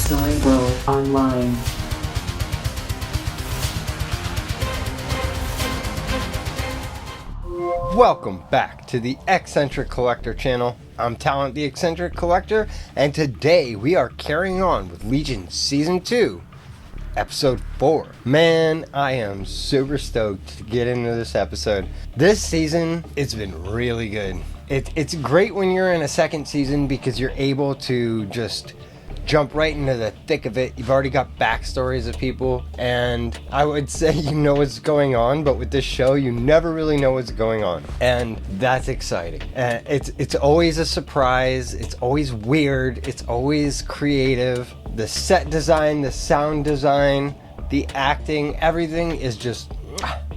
Toy World Online. Welcome back to the X-Centric Collector channel. I'm Talent the Eccentric Collector, and today we are carrying on with Legion Season 2, Episode 4. Man, I am super stoked to get into this episode. This season, it's been really good. It's great when you're in a second season because you're able to just jump right into the thick of it. You've already got backstories of people, and I would say you know what's going on, but with this show, you never really know what's going on, and that's exciting. It's always a surprise. It's always weird. It's always creative. The set design, the sound design, the acting, everything is just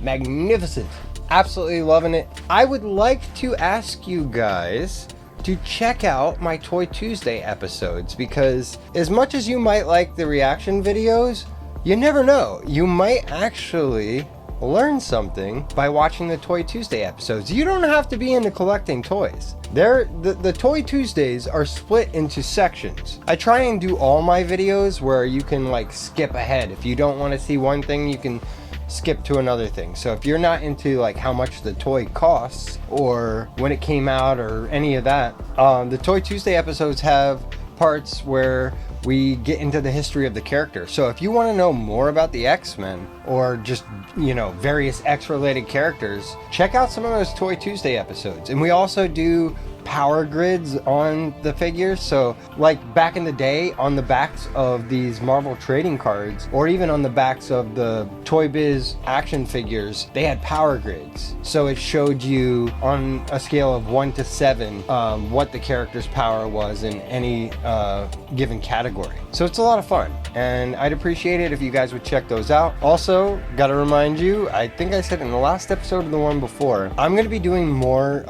magnificent. Absolutely loving it. I would like to ask you guys to check out my Toy Tuesday episodes, because as much as you might like the reaction videos, you never know. You might actually learn something by watching the Toy Tuesday episodes. You don't have to be into collecting toys. The Toy Tuesdays are split into sections. I try and do all my videos where you can like skip ahead. If you don't want to see one thing, you can skip to another thing. So if you're not into like how much the toy costs or when it came out or any of that, the Toy Tuesday episodes have parts where we get into the history of the character. So if you want to know more about the X-Men or just, you know, various X-related characters, check out some of those Toy Tuesday episodes. And we also do power grids on the figures. So like back in the day, on the backs of these Marvel trading cards, or even on the backs of the Toy Biz action figures, they had power grids. So it showed you on a scale of 1 to 7 what the character's power was in any given category. So it's a lot of fun, and I'd appreciate it if you guys would check those out. Also, gotta remind you, I think I said in the last episode of the one before, I'm gonna be doing more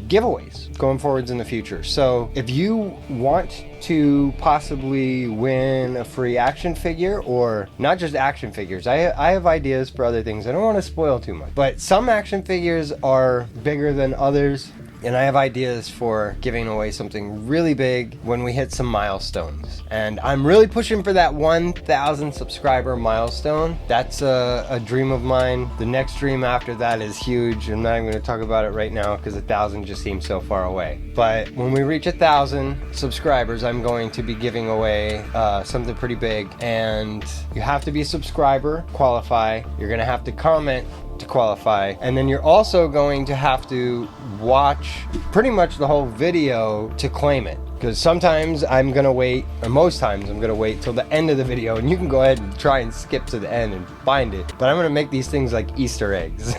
giveaways going forwards in the future. So if you want to possibly win a free action figure, or not just action figures, I have ideas for other things. I don't want to spoil too much, but some action figures are bigger than others, and I have ideas for giving away something really big when we hit some milestones. And I'm really pushing for that 1,000 subscriber milestone. That's a dream of mine. The next dream after that is huge. I'm not even going to talk about it right now because 1,000 just seems so far away. But when we reach 1,000 subscribers, I'm going to be giving away something pretty big. And you have to be a subscriber, qualify. You're going to have to comment to qualify, and then you're also going to have to watch pretty much the whole video to claim it, because sometimes I'm gonna wait, or most times I'm gonna wait till the end of the video, and you can go ahead and try and skip to the end and find it, but I'm gonna make these things like Easter eggs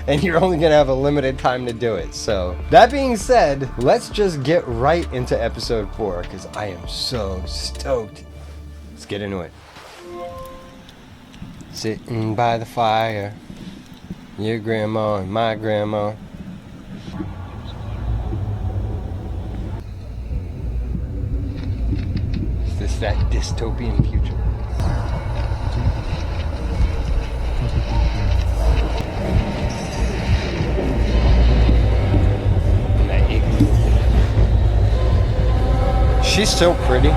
and you're only gonna have a limited time to do it. So that being said, let's just get right into episode 4, because I am so stoked. Let's get into it. Sitting by the fire, your grandma and my grandma. Is this that dystopian future? And that igloo. She's so pretty.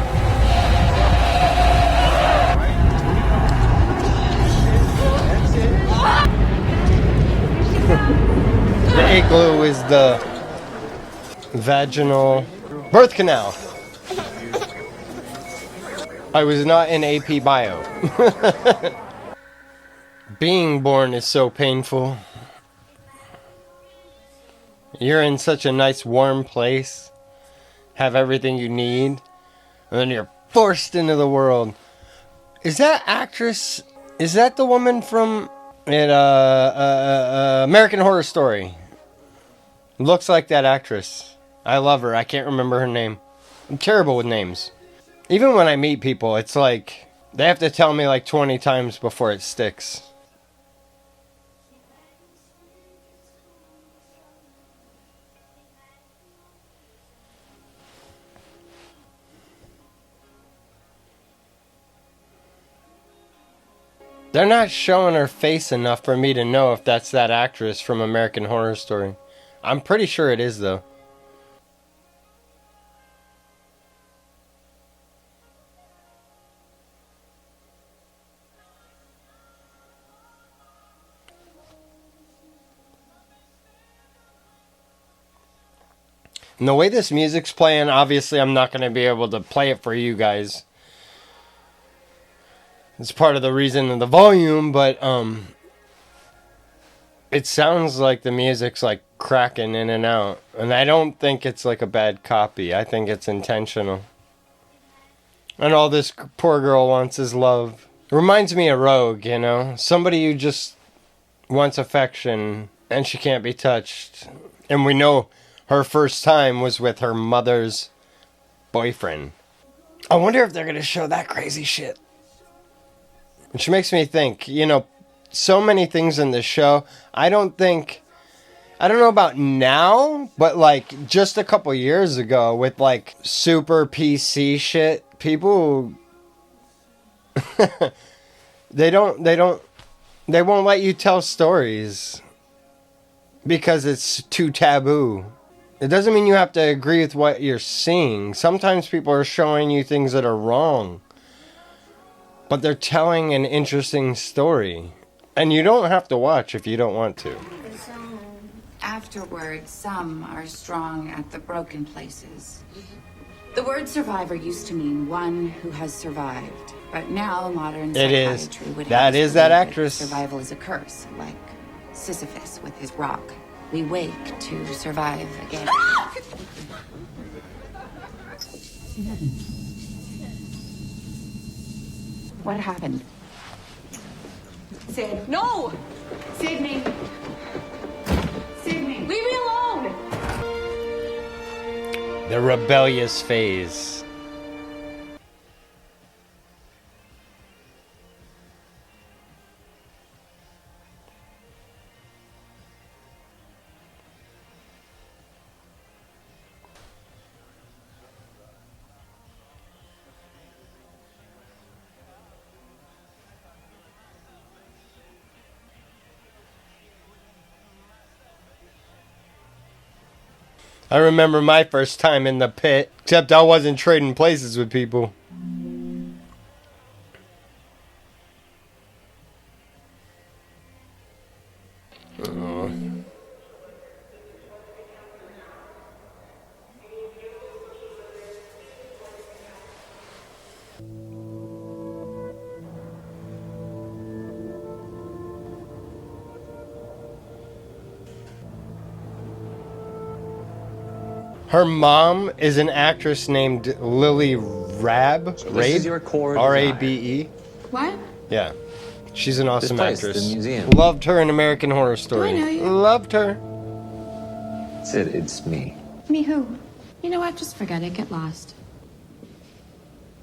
The igloo is the vaginal birth canal. I was not in AP Bio. Being born is so painful. You're in such a nice warm place, have everything you need, and then you're forced into the world. Is that actress, is that the woman from American Horror Story? Looks like that actress. I love her. I can't remember her name. I'm terrible with names. Even when I meet people, it's like they have to tell me like 20 times before it sticks. They're not showing her face enough for me to know if that's that actress from American Horror Story. I'm pretty sure it is, though. And the way this music's playing, obviously I'm not going to be able to play it for you guys. It's part of the reason of the volume, but it sounds like the music's like cracking in and out. And I don't think it's like a bad copy. I think it's intentional. And all this poor girl wants is love. It reminds me of Rogue, you know? Somebody who just wants affection and she can't be touched. And we know her first time was with her mother's boyfriend. I wonder if they're going to show that crazy shit. Which makes me think, you know, so many things in this show. I don't know about now, but like just a couple years ago with like super PC shit, people they won't let you tell stories because it's too taboo. It doesn't mean you have to agree with what you're seeing. Sometimes people are showing you things that are wrong, but they're telling an interesting story. And you don't have to watch if you don't want to. Afterwards, some are strong at the broken places. The word survivor used to mean one who has survived. But now modern psychiatry would that is that actress. Survival is a curse, like Sisyphus with his rock. We wake to survive again. What happened? Sid, no! Sydney! Sydney, leave me alone! The rebellious phase. I remember my first time in the pit, except I wasn't trading places with people. Her mom is an actress named Lily Rabe. So this is your core R-A-B-E. What? Yeah. She's an awesome place, actress. the museum. Loved her in American Horror Story. Do I know you? Loved her. Sid, it's me. Me who? You know what? Just forget it. Get lost.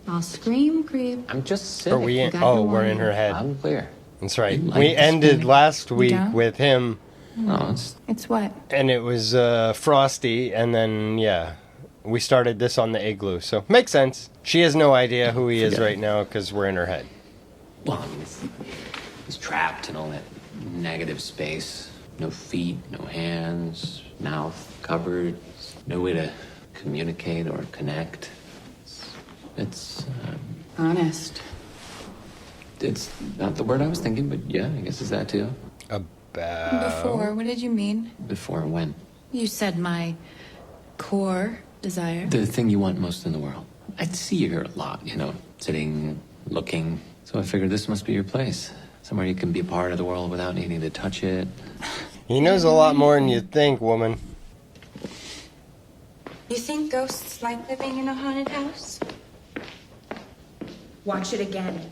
I'll scream, creep. I'm just Are sitting. we in, got no we're in warning. her head. I'm clear. That's right. You like We to ended spin. last week don't? with him, No, it's It's what? and it was Frosty, and then, yeah, we started this on the igloo. So, makes sense. She has no idea who he is Forget it. right now because we're in her head. well, I mean, he's trapped in all that negative space. No feet, no hands, mouth covered. No way to communicate or connect. It's Honest. it's not the word I was thinking, but yeah, I guess it's that too. Before, what did you mean? Before when? You said my core desire. The thing you want most in the world. I see you here a lot, you know, sitting, looking. So I figured this must be your place. Somewhere you can be a part of the world without needing to touch it. He knows a lot more than you think, woman. You think ghosts like living in a haunted house? Watch it again.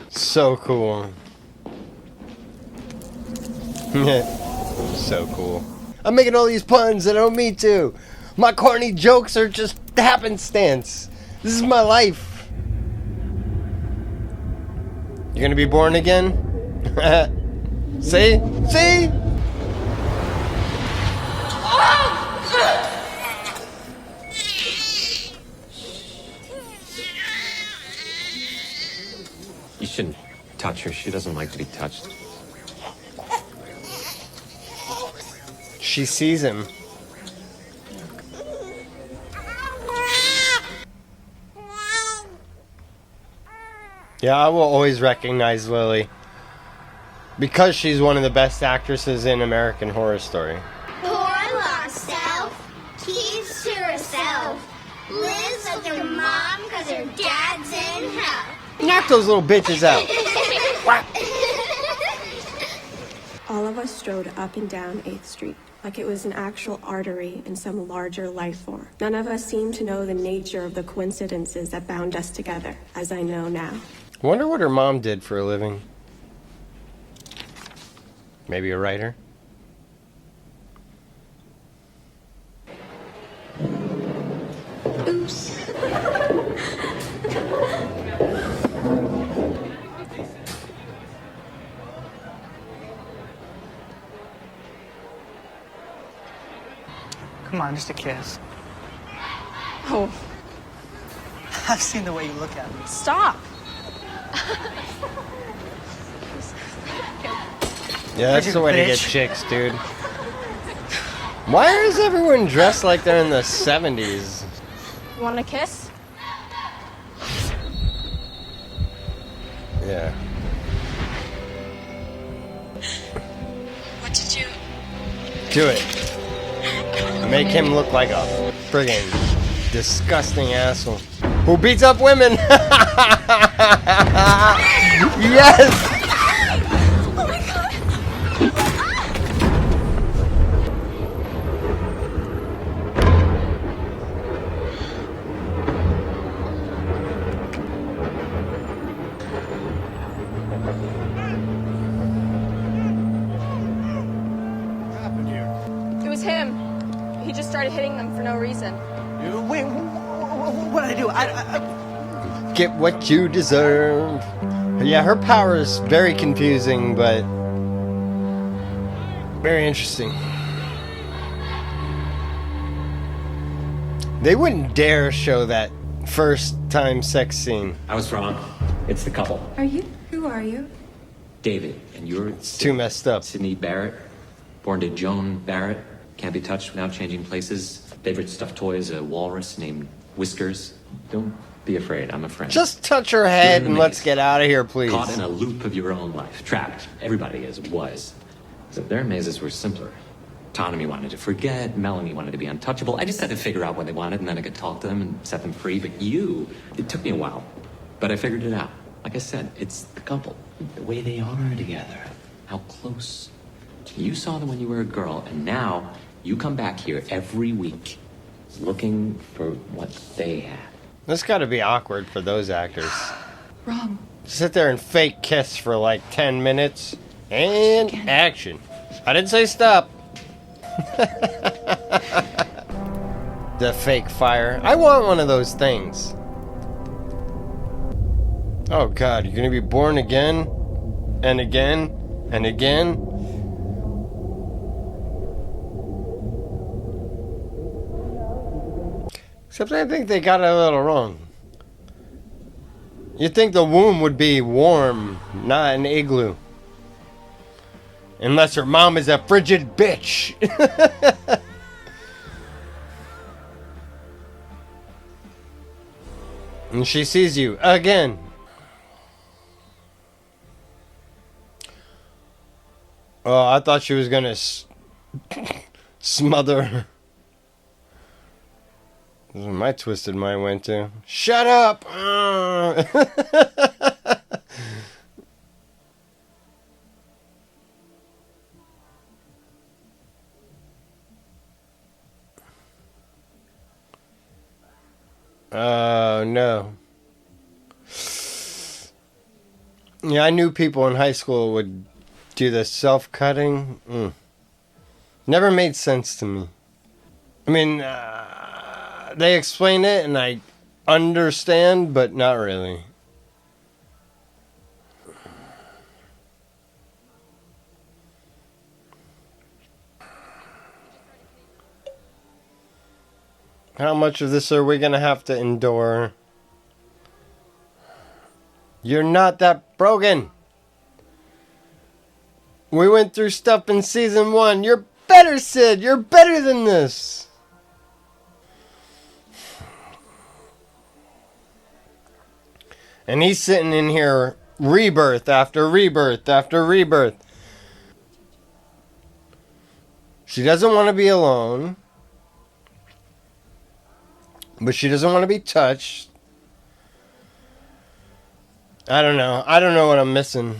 So cool. So cool. I'm making all these puns that I don't mean to. My corny jokes are just happenstance. This is my life. You're gonna be born again? See? See? You shouldn't touch her. She doesn't like to be touched. She sees him. Yeah, I will always recognize Lily. Because she's one of the best actresses in American Horror Story. Poor lost self. lives with her mom because her dad's in hell. Knock those little bitches out. Whack. All of us strode up and down 8th Street, like it was an actual artery in some larger life form. None of us seemed to know the nature of the coincidences that bound us together, as I know now. Wonder what her mom did for a living. Maybe a writer? Oops. Come on, just a kiss. Oh, I've seen the way you look at me. stop. Yeah, that's the way to get Bitch. chicks, dude. Why is everyone dressed like they're in the 70s? You want a kiss? Yeah. What did you... Do it. Make him look like a friggin' disgusting asshole who beats up women. Yes. It was him. He just started hitting them for no reason. Wait, what did I do? I Get what you deserve. Yeah, her power is very confusing, but very interesting. They wouldn't dare show that first time sex scene. I was wrong. It's the couple. Are you? Who are you? David, and you're Too messed up. Sydney Barrett, born to Joan Barrett. Can't be touched without changing places. Favorite stuffed toy is a walrus named Whiskers. Don't be afraid, I'm a friend. Just touch her head and let's get out of here, please. Caught in a loop of your own life. Trapped. Everybody is, was. Except their mazes were simpler. Autonomy wanted to forget. Melanie wanted to be untouchable. I just had to figure out what they wanted, and then I could talk to them and set them free. But you, it took me a while. But I figured it out. Like I said, it's the couple. The way they are together. How close. You saw them when you were a girl, and now you come back here every week looking for what they had. This gotta be awkward for those actors. Wrong. Sit there and fake kiss for like 10 minutes. And action. I didn't say stop. The fake fire. I want one of those things. Oh god, you're gonna be born again and again and again. Except I think they got it a little wrong. You'd think the womb would be warm, not an igloo. Unless her mom is a frigid bitch. And she sees you again. Oh, I thought she was gonna smother her. This is where my twisted mind went to. Shut up! Oh, no. Yeah, I knew people in high school would do the self-cutting. Never made sense to me. I mean, they explain it and I understand, but not really. How much of this are we gonna have to endure? You're not that broken. We went through stuff in season 1. You're better, Sid. You're better than this. And he's sitting in here, rebirth after rebirth after rebirth. She doesn't want to be alone. But she doesn't want to be touched. I don't know. I don't know what I'm missing.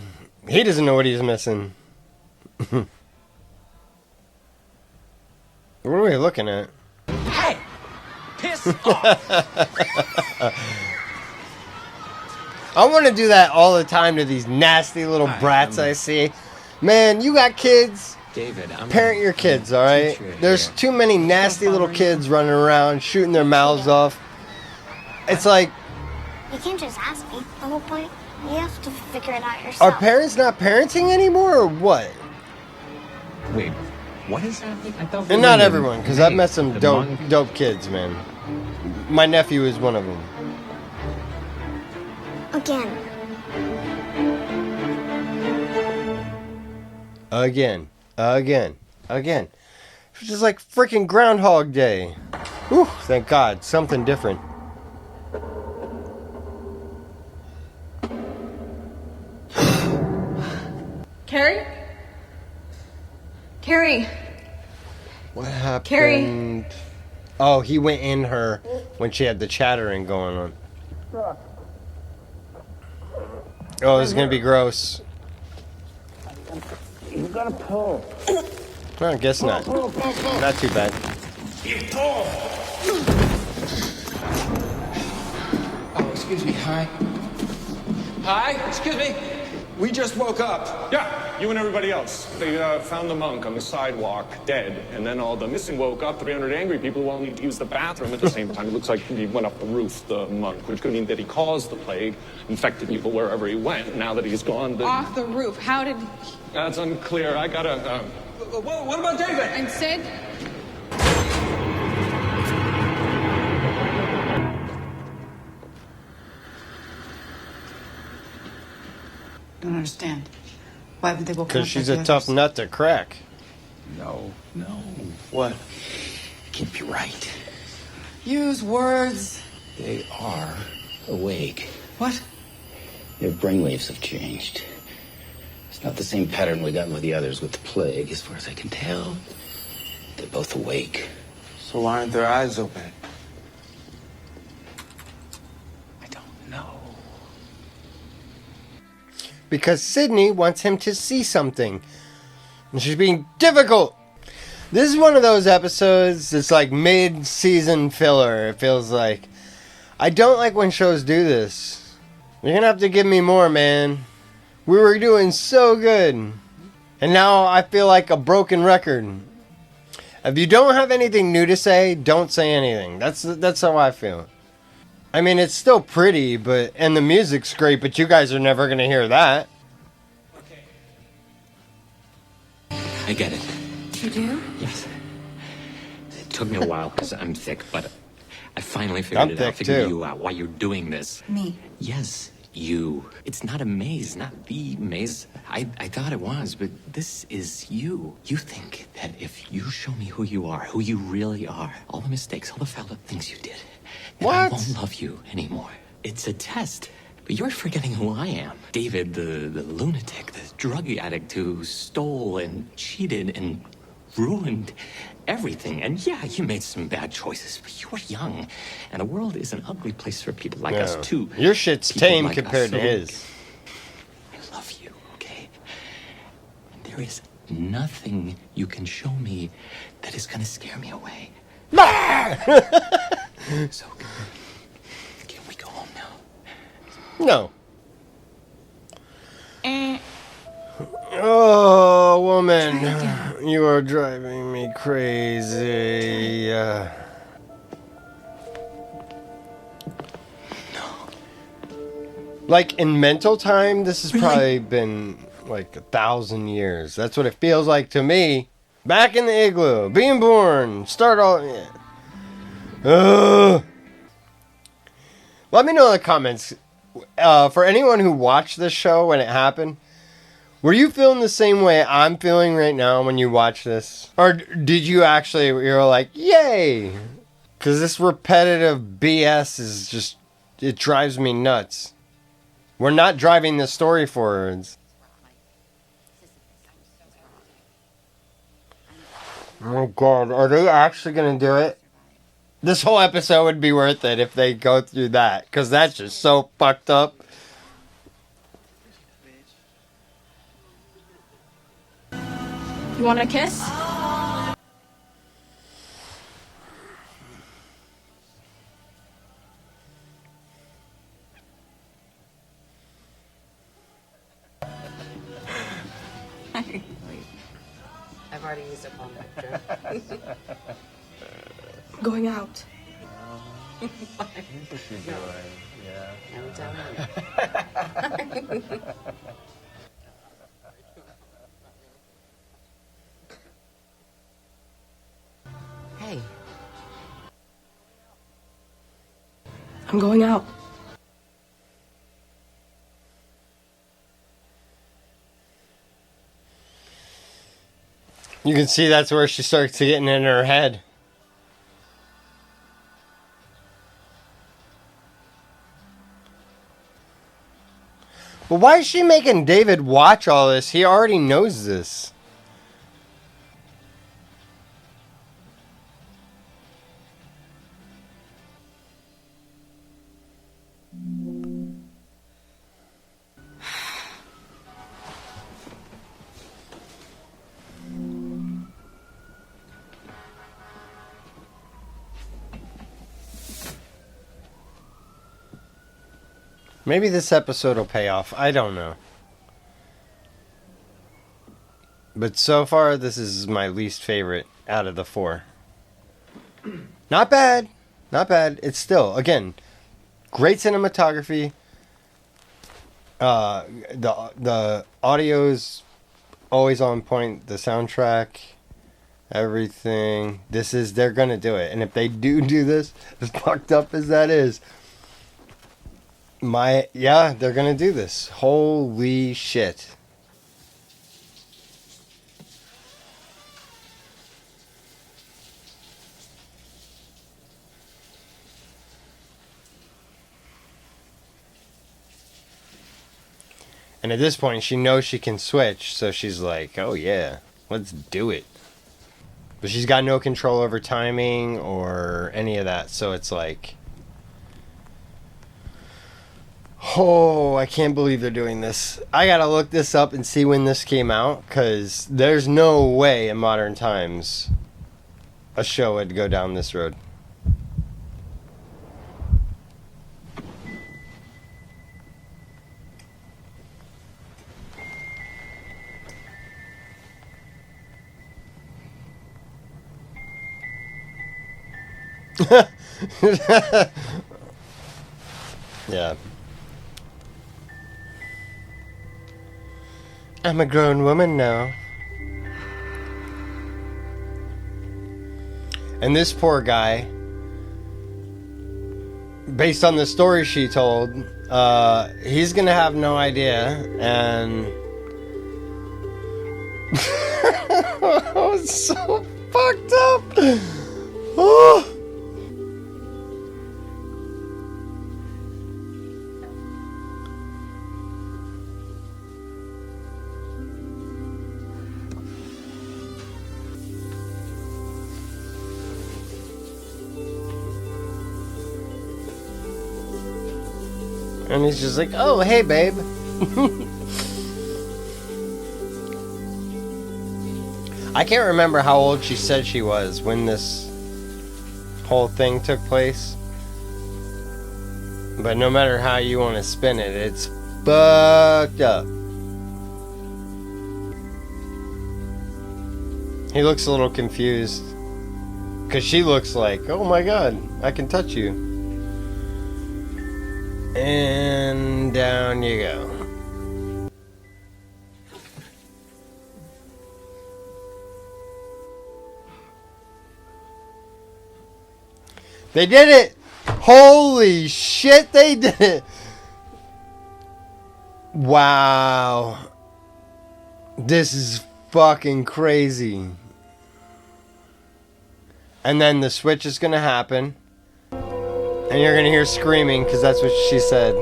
He doesn't know what he's missing. What are we looking at? Hey! Piss off! I want to do that all the time to these nasty little brats I see. Man, you got kids. David, I'm Parent your kids, all right? There's too many nasty little kids running around, shooting their mouths off. It's like... You can't just ask me. The whole point, you have to figure it out Are yourself. parents not parenting anymore, or what? Wait, what is happening? I thought we And were not in everyone, because I've met some the monk. dope kids, man. My nephew is one of them. Again. Again. It's just like freaking Groundhog Day. Whew, thank God, something different. Carrie? Carrie? What happened? Carrie? Oh, he went in her when she had the chattering going on. Oh, it's gonna be gross. You gotta pull. No, I guess not. Not too bad. Oh, excuse me. Hi. Hi. Excuse me. We just woke up. Yeah, you and everybody else. They found the monk on the sidewalk, dead, and then all the missing woke up. 300 angry people who all need to use the bathroom at the same time. It looks like he went up the roof, the monk, which could mean that he caused the plague, infected people wherever he went. Now that he's gone, Off the roof. How did... That's unclear. I gotta... What about David? And Sid? Don't understand. Why would they woke up? Because she's like a the tough others? nut to crack. No. What? Can't be right. Use words. They are awake. What? Their brainwaves have changed. It's not the same pattern we got with the others with the plague, as far as I can tell. They're both awake. So why aren't their eyes open? I don't know. Because Sydney wants him to see something. And she's being difficult. This is one of those episodes that's like mid-season filler, it feels like. I don't like when shows do this. You're gonna have to give me more, man. We were doing so good. And now I feel like a broken record. If you don't have anything new to say, don't say anything. That's how I feel. I mean, it's still pretty, and the music's great, but you guys are never gonna hear that. I get it. You do? Yes. It took me a while because I'm thick, but I finally figured I'm it out. thick, Figured too. you out why you're doing this. Me. Yes, you. It's not a maze, not the maze. I thought it was, but this is you. You think that if you show me who you are, who you really are, all the mistakes, all the foul things you did, then I What? won't love you anymore. It's a test. But you're forgetting who I am. David, the lunatic, the drug addict who stole and cheated and ruined everything. And yeah, you made some bad choices, but you were young. And the world is an ugly place for people like us, No. too. Your shit's People tame like compared us. to his. I love you, okay? And there is nothing you can show me that is gonna scare me away. So, can we go home now? No. Oh, woman. You are driving me crazy. Like, in mental time, this has probably been like 1,000 years. That's what it feels like to me. Back in the igloo, being born, start all... Yeah. Ugh. Let me know in the comments, for anyone who watched this show when it happened, were you feeling the same way I'm feeling right now when you watch this? Or did you actually, you're like, yay! Because this repetitive BS is just, it drives me nuts. We're not driving the story forwards. Oh God, are they actually going to do it? This whole episode would be worth it if they go through that, because that's just so fucked up. You want a kiss? I've already used up all my drink. Going out. What is she doing? Yeah. I'm telling you. Hey. I'm going out. You can see that's where she starts to get in her head. But why is she making David watch all this? He already knows this. Maybe this episode will pay off. I don't know. But so far, this is my least favorite out of the 4. Not bad. Not bad. It's still, again, great cinematography. The audio's always on point. The soundtrack, everything. They're going to do it. And if they do this, as fucked up as that is, they're gonna do this. Holy shit. And at this point, she knows she can switch, so she's like, oh yeah, let's do it. But she's got no control over timing or any of that, so it's like, oh, I can't believe they're doing this. I gotta look this up and see when this came out, because there's no way in modern times a show would go down this road. Yeah. I'm a grown woman now. And this poor guy, based on the story she told, he's gonna have no idea, and it's so fucked up. Oh. And he's just like, oh, hey, babe. I can't remember how old she said she was when this whole thing took place. But no matter how you want to spin it, it's fucked up. He looks a little confused. Because she looks like, oh my god, I can touch you. And down you go. They did it! Holy shit, they did it! Wow. This is fucking crazy. And then the switch is gonna happen. And you're gonna hear screaming, because that's what she said.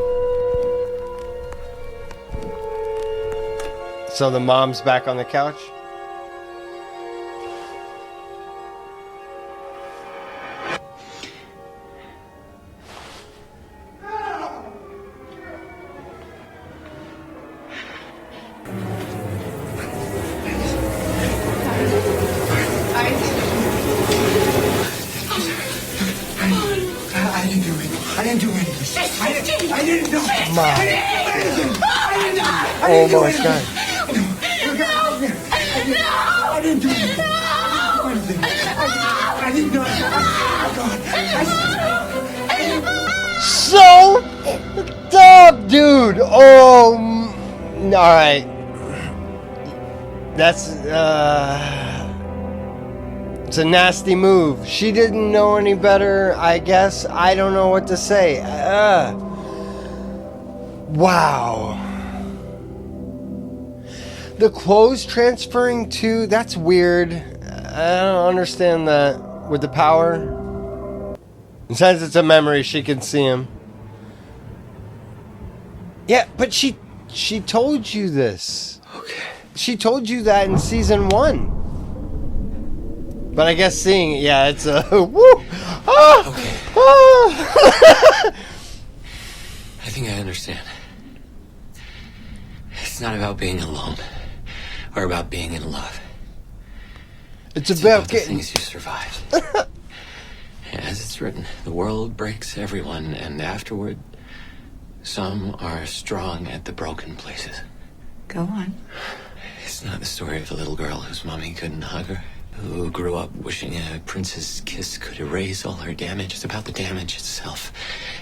So the mom's back on the couch. I didn't do anything. I didn't know. Come on. I didn't do anything. Oh my God. I didn't do anything. I didn't do anything. So dumb, dude. Oh, all right. That's it's a nasty move. She didn't know any better, I guess. I don't know what to say. Wow. The clothes transferring to, that's weird. I don't understand that with the power. And since it's a memory, she can see him. Yeah, but she told you this. Okay. She told you that in season 1. But I guess seeing it, yeah, it's a woo. Ah, Okay. Ah. I think I understand. It's not about being alone or about being in love. It's about the getting things you survived. As it's written, the world breaks everyone, and afterward, some are strong at the broken places. Go on. It's not the story of the little girl whose mommy couldn't hug her, who grew up wishing a prince's kiss could erase all her damage. It's about the damage itself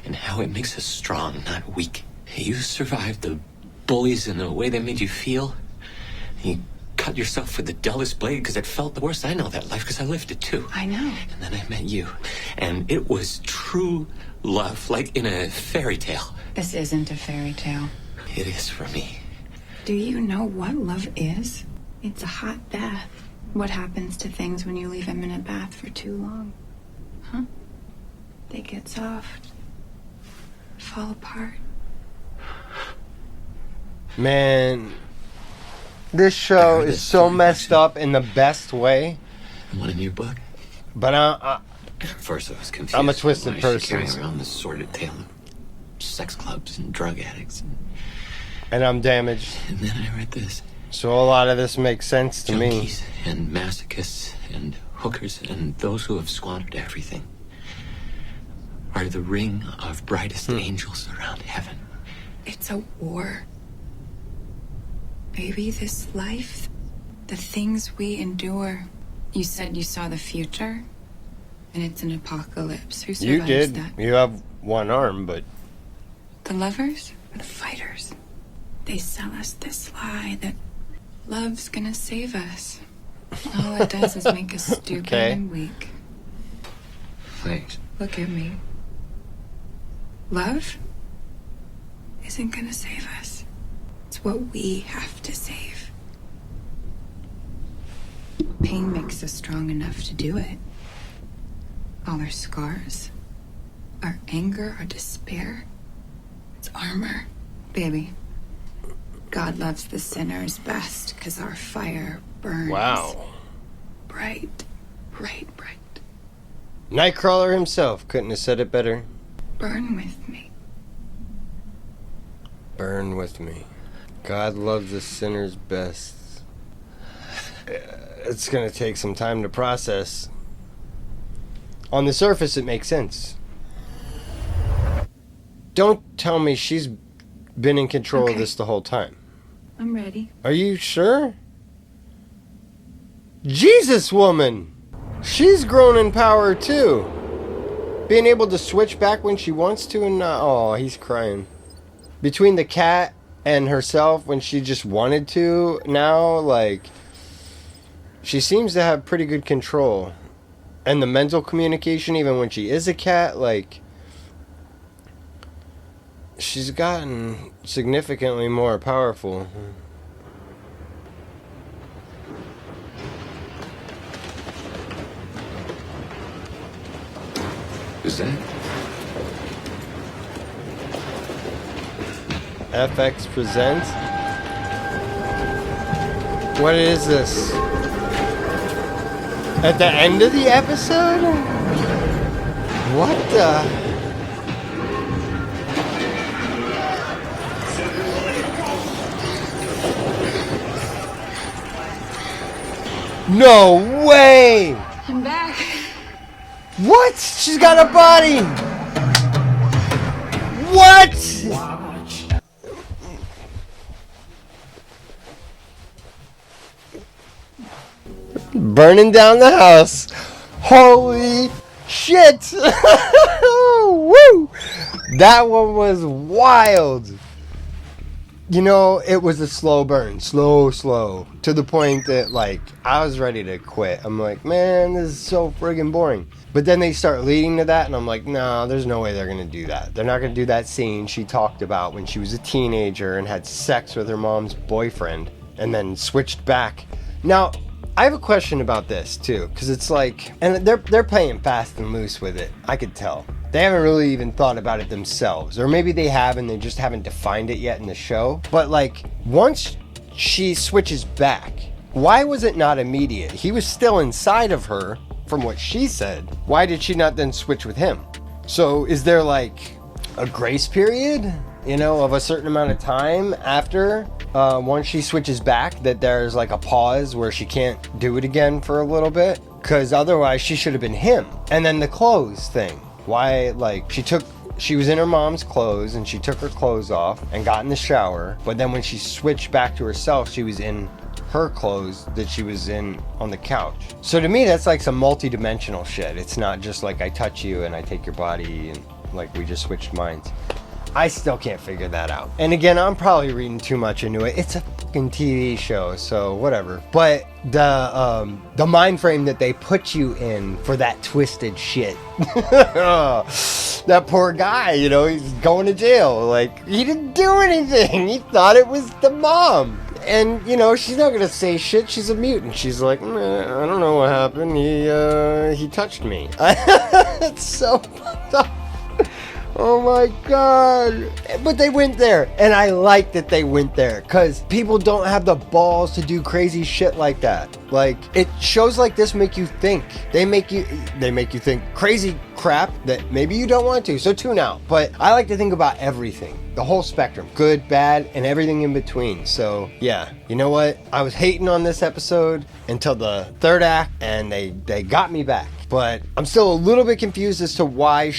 and how it makes us strong, not weak. You survived the bullies in the way they made you feel. You cut yourself with the dullest blade because it felt the worst. I know that life because I lived it too. I know. And then I met you, and it was true love, like in a fairy tale. This isn't a fairy tale. It is for me. Do you know what love is? It's a hot bath. What happens to things when you leave them in a bath for too long? Huh? They get soft. Fall apart. Man, this show is so messed up in the best way. One in your book. But At first I was confused. I'm a twisted Why is person. she carrying around this sordid tale of sex clubs and drug addicts. And I'm damaged. And then I read this. So a lot of this makes sense to me. Junkies and masochists and hookers and those who have squandered everything are the ring of brightest angels around heaven. It's a war. Baby, this life, the things we endure. You said you saw the future, and it's an apocalypse. Who survives You did. that? You have one arm, but The lovers or the fighters? They sell us this lie that love's gonna save us. All it does is make us stupid Okay. and weak. Wait. Look at me. Love isn't gonna save us. It's what we have to save. Pain makes us strong enough to do it. All our scars, our anger, our despair, it's armor. Baby, God loves the sinners best because our fire burns. wow. Bright, bright, bright. Nightcrawler himself couldn't have said it better. Burn with me. Burn with me. God loves the sinners best. It's gonna take some time to process. On the surface, it makes sense. Don't tell me she's been in control of this the whole time. I'm ready. Are you sure? Jesus, woman! She's grown in power too. Being able to switch back when she wants to and not. Oh, he's crying. Between the cat and herself when she just wanted to now, like, she seems to have pretty good control. And the mental communication, even when she is a cat, like, she's gotten significantly more powerful. Who's that? FX presents. What is this? At the end of the episode? What the? No way! I'm back. What? She's got a body! What? Burning down the house. Holy shit. Woo! That one was wild. You know, it was a slow burn. Slow. To the point that, like, I was ready to quit. I'm like, man, this is so friggin' boring. But then they start leading to that, and I'm like, no, there's no way they're going to do that. They're not going to do that scene she talked about when she was a teenager and had sex with her mom's boyfriend and then switched back. Now, I have a question about this, too, because it's like, and they're playing fast and loose with it. I could tell. They haven't really even thought about it themselves. Or maybe they have and they just haven't defined it yet in the show. But, like, once she switches back, why was it not immediate? He was still inside of her, from what she said. Why did she not then switch with him? So is there, like, a grace period, you know, of a certain amount of time after once she switches back, that there's, like, a pause where she can't do it again for a little bit? Because otherwise she should have been him. And then the clothes thing. Why, like, she was in her mom's clothes and she took her clothes off and got in the shower, but then when she switched back to herself, she was in her clothes that she was in on the couch. So to me, that's like some multi-dimensional shit. It's not just like I touch you and I take your body and like we just switched minds. I still can't figure that out. And again, I'm probably reading too much into it. It's a fucking TV show, so whatever. But the mind frame that they put you in for that twisted shit. That poor guy, you know, he's going to jail. Like, he didn't do anything. He thought it was the mom. And, you know, she's not going to say shit. She's a mutant. She's like, I don't know what happened. He touched me. It's so fucked up. Oh my god. But they went there, and I like that they went there, because people don't have the balls to do crazy shit like that. Like, it shows like this make you think. They make you think crazy crap that maybe you don't want to, so tune out. But I like to think about everything, the whole spectrum, good, bad, and everything in between. So yeah, you know what, I was hating on this episode until the third act, and they got me back. But I'm still a little bit confused as to why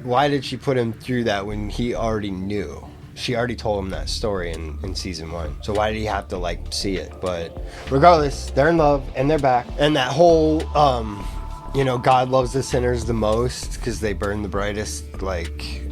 why did she put him through that when he already knew? She already told him that story in season 1. So why did he have to, like, see it? But regardless, they're in love and they're back. And that whole, you know, God loves the sinners the most because they burn the brightest, like,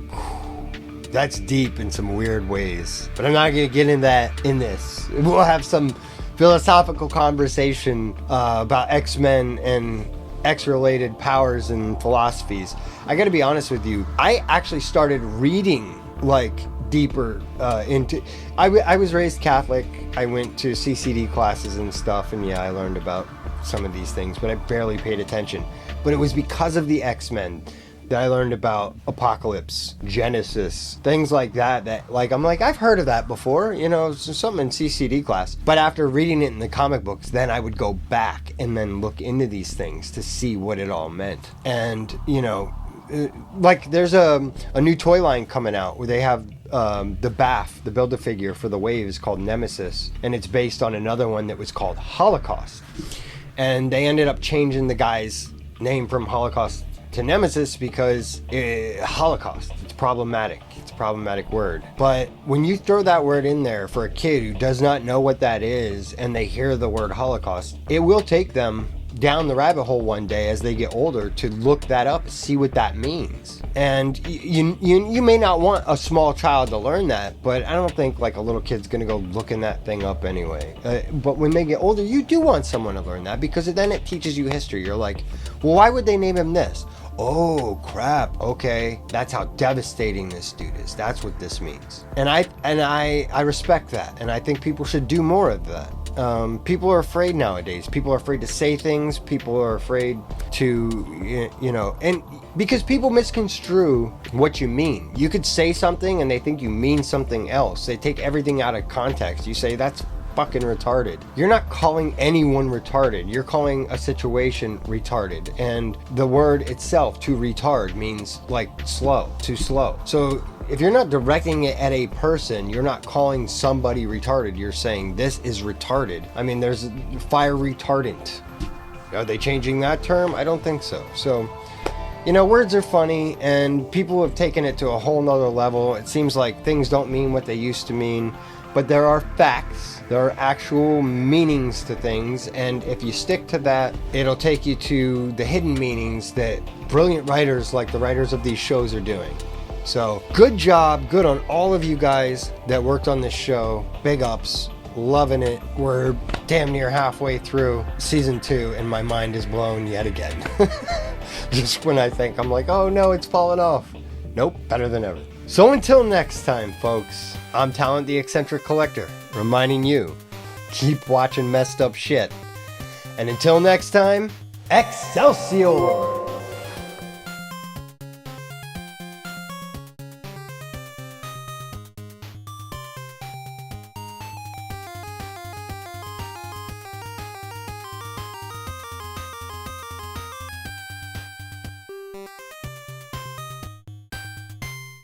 that's deep in some weird ways. But I'm not going to get into that in this. We'll have some philosophical conversation about X-Men and X-related powers and philosophies. I gotta be honest with you, I actually started reading like deeper into I was raised Catholic. I went to CCD classes and stuff, and yeah, I learned about some of these things, but I barely paid attention. But it was because of the X-Men that I learned about Apocalypse, Genesis, things like that, that, like, I'm like, I've heard of that before, you know, something in CCD class. But after reading it in the comic books, then I would go back and then look into these things to see what it all meant. And, you know, like, there's a new toy line coming out where they have the BAF, the Build-A-Figure for the Waves, called Nemesis, and it's based on another one that was called Holocaust. And they ended up changing the guy's name from Holocaust to Nemesis because Holocaust, it's problematic. It's a problematic word. But when you throw that word in there for a kid who does not know what that is, and they hear the word Holocaust, it will take them down the rabbit hole one day as they get older to look that up, see what that means. And you may not want a small child to learn that, but I don't think like a little kid's gonna go looking that thing up anyway. But when they get older, you do want someone to learn that, because then it teaches you history. You're like, well, why would they name him this? Oh crap, okay, that's how devastating this dude is. That's what this means. And I respect that, and I think people should do more of that. People are afraid nowadays. People are afraid to say things. People are afraid to, you know, and because people misconstrue what you mean. You could say something and they think you mean something else. They take everything out of context. You say, that's fucking retarded. You're not calling anyone retarded. You're calling a situation retarded. And the word itself, to retard, means like slow, too slow. So if you're not directing it at a person, you're not calling somebody retarded. You're saying this is retarded. I mean, there's fire retardant. Are they changing that term? I don't think so. So You know, words are funny, and people have taken it to a whole nother level. It seems like things don't mean what they used to mean, but there are facts. There are actual meanings to things, and if you stick to that, it'll take you to the hidden meanings that brilliant writers like the writers of these shows are doing. So, good job. Good on all of you guys that worked on this show. Big ups. Loving it. We're damn near halfway through season 2, and my mind is blown yet again. Just when I think, I'm like, oh no, it's falling off. Nope, better than ever. So until next time, folks, I'm Talent the Eccentric Collector, reminding you, keep watching messed up shit. And until next time, Excelsior!